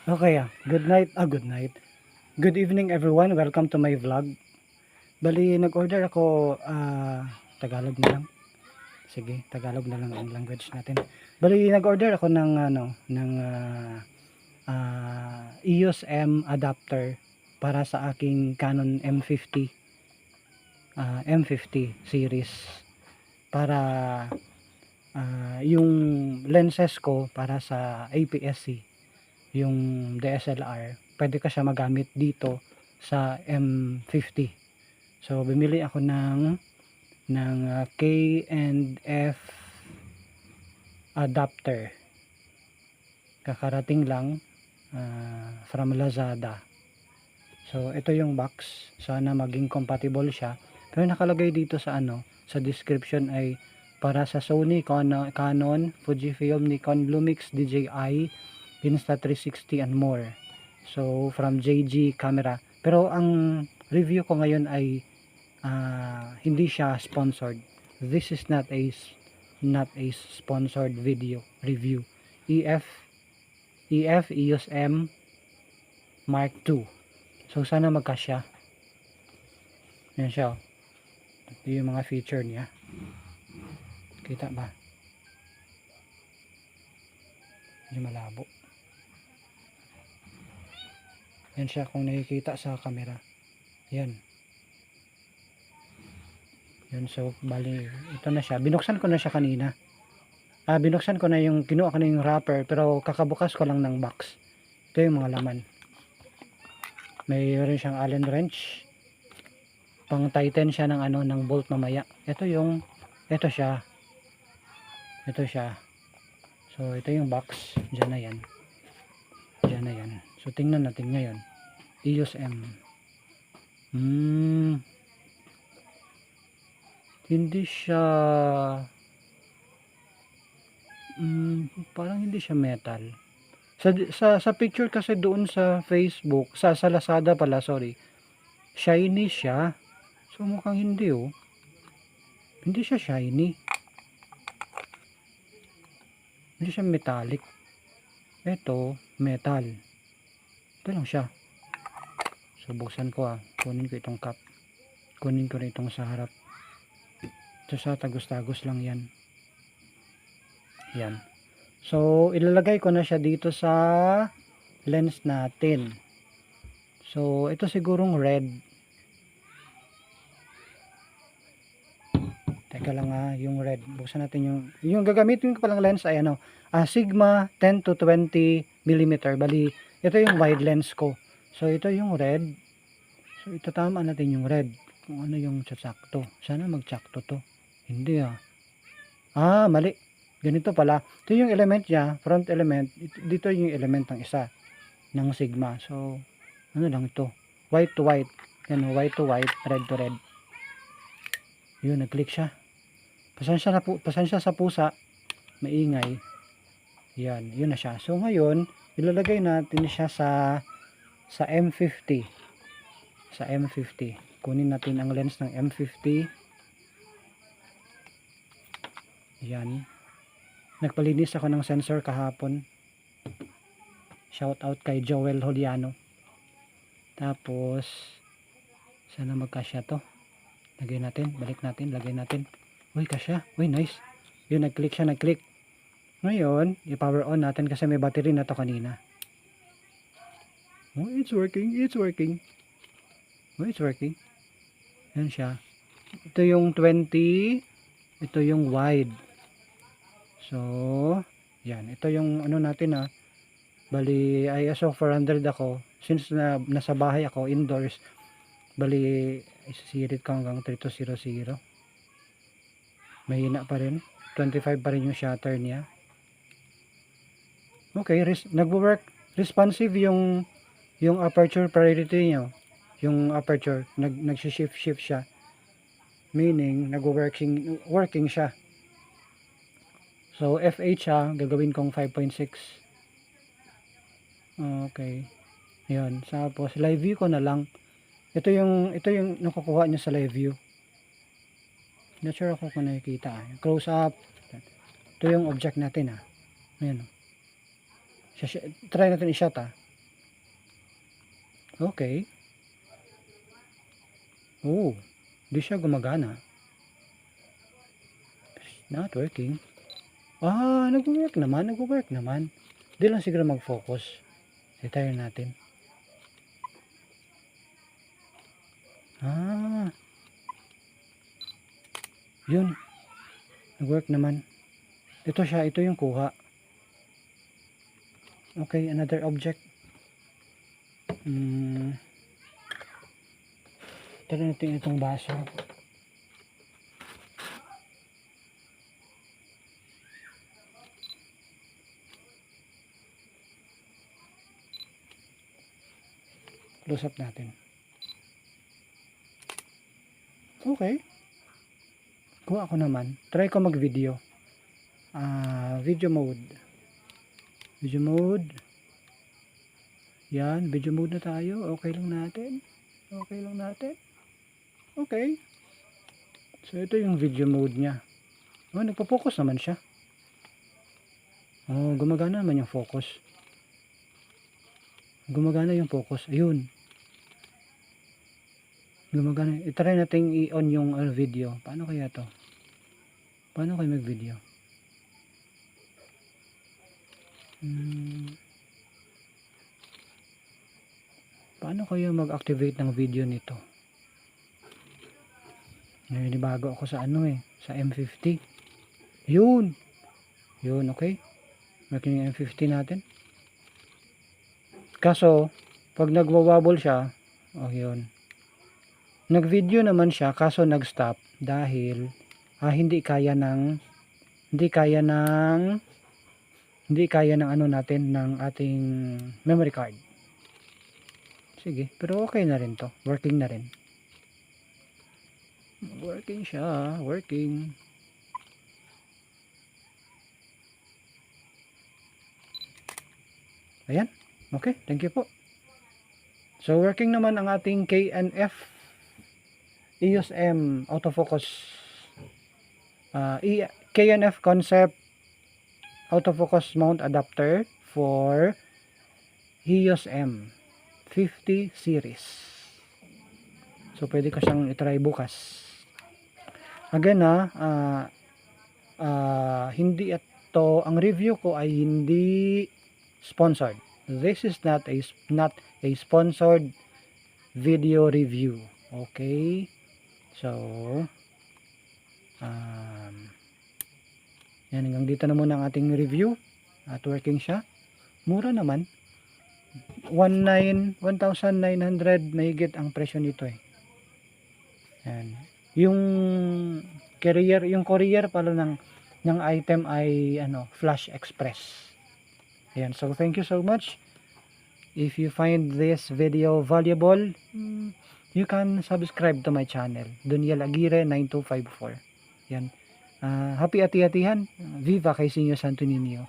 Okay, good night. Good evening everyone. Welcome to my vlog. Bali, nag-order ako Tagalog na lang. Sige, Tagalog na lang ang language natin. Bali, nag-order ako ng EOS M adapter para sa aking Canon M50 series para yung lenses ko para sa APS-C, yung DSLR, pwede ka siya magamit dito sa M50. So bumili ako ng K&F adapter. Kakarating lang from Lazada. So ito yung box. Sana maging compatible siya. Pero nakalagay dito sa description ay para sa Sony, Canon, Fujifilm, Nikon, Lumix, DJI, Insta360 and more. So from JG Camera. Pero ang review ko ngayon ay hindi siya sponsored. This is not a sponsored video review. EOS M Mark II. So sana magkasya. Yan siya. Ito yung mga feature niya. Kita ba? Medyo malabo. Yan siya kung nakikita sa camera. Yan. Yan, so bali ito na siya. Binuksan ko na siya kanina. Binuksan ko na kinuha ko na yung wrapper, pero kakabukas ko lang ng box. Ito yung mga laman. Mayroon siyang Allen wrench. Pang tighten siya ng bolt mamaya. Ito siya. So ito yung box. Diyan na yan. So tingnan natin ngayon. EOS M. Hindi siya parang hindi siya metal. Sa picture kasi doon sa Facebook, sa Lazada pala, sorry. Shiny siya. So mukhang hindi Hindi siya shiny. Hindi siya metallic. Ito, metal. Ito lang siya. So buksan ko kunin ko itong cup. Kunin ko rin itong sa harap. Ito sa tagos-tagos lang yan. Yan. So ilalagay ko na siya dito sa lens natin. So ito sigurong red. Teka lang yung red. Buksan natin yung gagamitin ko palang lens ay Sigma 10 to 20 mm. Bali, ito yung wide lens ko. So ito yung red. So itatama natin yung red. Kung ano yung sakto. Sana magsakto to. Hindi mali. Ganito pala. Ito yung element niya, front element. Dito yung element ng isa ng Sigma. So ano lang ito? White to white. Yan, white to white, red to red. Yun, nag-click siya. Pasensya sa pusa. Maingay. Yan, yun na siya. So ngayon, ilalagay natin siya sa M50. Sa M50. Kunin natin ang lens ng M50. Yan. Nagpalinis ako ng sensor kahapon. Shout out kay Joel Holiano. Tapos sana magkasya to. Lagay natin, balik natin, lagay natin. Uy, kasya. Uy, nice. Yun, nag-click siya, nag-click. Ngayon, i-power on natin kasi may battery na to kanina. Oh, it's working. Oh, it's working. Yan siya. Ito yung 20. Ito yung wide. So, yan. Ito yung natin Bali, ISO 400 ako. Since nasa bahay ako, indoors. Bali, isisirit ko hanggang 3200. Mahina pa rin. 25 pa rin yung shutter niya. Okay, nagwo-work. Responsive yung aperture priority niya. Yung aperture, nag-shift siya. Meaning, working siya. So, f8 siya, gagawin kong 5.6. Okay. Yan. Tapos, live view ko na lang. Ito yung nakukuha niya sa live view. Not sure ako kung nakikita. Close up. Ito yung object natin Ayan. Try natin i-shot Okay. Oh, di siya gumagana. Not working. Nag-work naman. Di lang siguro mag-focus. Retire natin. Yun. Nag-work naman. Ito yung kuha. Okay, another object. Tara natin itong baso. Close up natin. Okay. Kuha ako naman. Try ko mag-video. Video mode. Video mode. Yan, video mode na tayo. Okay lang natin. Okay. So, ito yung video mode niya. Nagpo-focus naman siya. Gumagana naman yung focus. Ayun. Gumagana. I-try natin i-on yung video. Paano kaya to? Paano kayo mag-video? Paano kayo mag-activate ng video nito? Bago ako sa sa M50. Yun, okay. Working yung M50 natin. Kaso, pag nagwawabol siya, yun. Nag-video naman siya, kaso nag-stop dahil hindi kaya ng natin ng ating memory card. Sige, pero okay na rin to. Working na rin. Working siya. Ayan. Okay, thank you po. So, working naman ang ating K&F EOS M autofocus. K&F concept autofocus mount adapter for EOS M 50 series. So, pwede ko siyang itry bukas. Again hindi ito, ang review ko ay hindi sponsored. This is not a sponsored video review. Okay? So, yan, hanggang dito na muna ang ating review. At working siya. Mura naman. 1,900 mahigit ang presyo nito eh. Yan. Yung courier pala ng item ay Flash Express. Ayan, so thank you so much. If you find this video valuable, you can subscribe to my channel, Doniel Aguirre 9254. Yan. Happy ati-atihan. Viva kay Senyor Santo Niño.